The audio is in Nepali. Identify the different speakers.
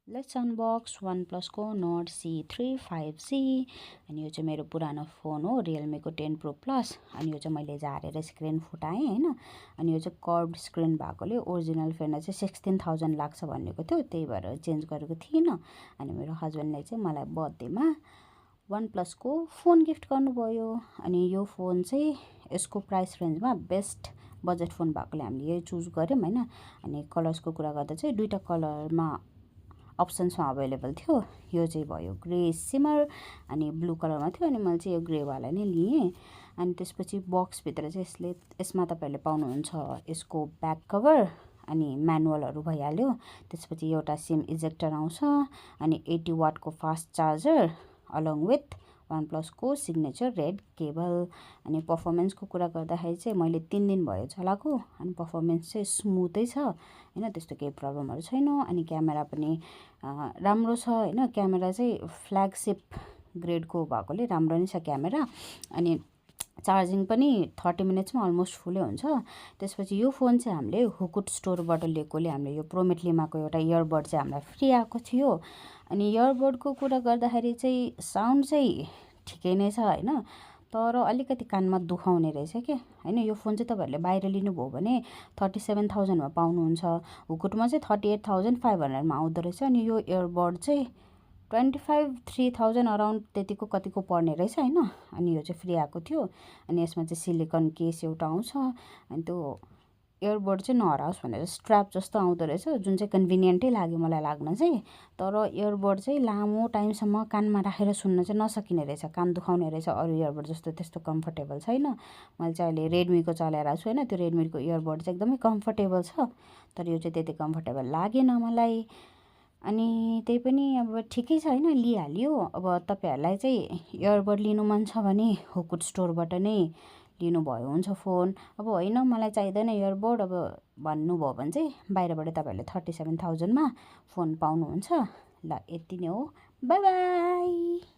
Speaker 1: लेट्स अनबक्स OnePlus को Nord C3 5G। अनि यो चाहिँ मेरो पुरानो फोन हो, रियलमीको 10 Pro Plus। अनि यो चाहिँ मैले झारेर स्क्रिन फुटाएँ हैन। अनि यो चाहिँ कर्भड स्क्रिन भएकोले ओरिजिनल फेर्न चाहिँ 16,000 लाग्छ भनेको थियो, त्यही भएर चेन्ज गरेको थिइनँ। अनि मेरो हस्बेन्डले चाहिँ मलाई बर्थडेमा OnePlus को फोन गिफ्ट गर्नुभयो। अनि यो फोन चाहिँ यसको प्राइस रेन्जमा बेस्ट बजेट फोन भएकोले हामीले यही चुज गर्यौँ हैन। अनि कलर्सको कुरा गर्दा चाहिँ दुईटा कलरमा अप्सन्समा अभाइलेबल थियो। यो चाहिँ भयो ग्रे सिमर अनि ब्लू कलरमा थियो, अनि मैले चाहिँ यो ग्रेवाला नै लिएँ। अनि त्यसपछि बक्सभित्र चाहिँ यसमा तपाईँहरूले पाउनुहुन्छ यसको ब्याक कभर अनि म्यानुअलहरू भइहाल्यो। त्यसपछि एउटा सिम इजेक्टर आउँछ अनि 80 वाटको fast charger along with OnePlus को सिग्नेचर रेड केबल। अनि पर्फर्मेन्सको कुरा गर्दाखेरि चाहिँ मैले 3 दिन भयो चलाएको, अनि पर्फर्मेन्स चाहिँ स्मुथै छ हैन, त्यस्तो केही प्रब्लमहरू छैन। अनि क्यामेरा पनि राम्रो छ हैन, क्यामेरा चाहिँ फ्ल्यागशिप ग्रेडको भएकोले राम्रो नै छ क्यामेरा। अनि चार्जिङ पनि 30 मिनट्समा अलमोस्ट फुलै हुन्छ। त्यसपछि यो फोन चाहिँ हामीले हुकुट स्टोरबाट लिएकोले हामीले यो प्रोमेट लिमाको एउटा इयरबड चाहिँ हामीलाई फ्री आएको थियो। अनि इयरबडको कुरा गर्दाखेरि चाहिँ साउन्ड चाहिँ ठिकै नै छ हैन, तर अलिकति कानमा दुखाउने रहेछ के हैन। यो फोन चाहिँ तपाईँहरूले बाहिर लिनुभयो भने 37,000मा पाउनुहुन्छ, हुकुटमा चाहिँ 38,500मा आउँदो रहेछ। अनि यो इयरबड चाहिँ 25-3,000 अराउन्ड त्यतिको कतिको पर्ने रहेछ हैन। अनि यो चाहिँ फ्री आएको थियो। अनि यसमा चाहिँ सिलिकन केस एउटा आउँछ, अनि त्यो इयरबड चाहिँ नहराओस् भनेर स्ट्र्याप जस्तो आउँदो रहेछ, जुन चाहिँ कन्भिनियन्टै लाग्यो मलाई लाग्न चाहिँ। तर इयरबड चाहिँ लामो टाइमसम्म कानमा राखेर सुन्न चाहिँ नसकिने रहेछ, कान दुखाउने रहेछ। अरू इयरबड जस्तो त्यस्तो कम्फर्टेबल छैन। मैले चाहिँ अहिले रेडमीको चलाइरहेको छु हैन, त्यो रेडमीको इयरबड चाहिँ एकदमै कम्फर्टेबल छ, तर यो चाहिँ त्यति कम्फर्टेबल लागेन मलाई। अनि त्यही पनि अब ठिकै छ हैन, लिइहाल्यो। अब तपाईँहरूलाई चाहिँ इयरबड लिनु मन छ भने हुकुट स्टोरबाट नै लिनुभयो हुन्छ फोन। अब होइन मलाई चाहिँदैन इयरबड अब भन्नुभयो भने चाहिँ बाहिरबाट तपाईँहरूले 37,000मा फोन पाउनुहुन्छ। ल यति नै हो, बाई बाई।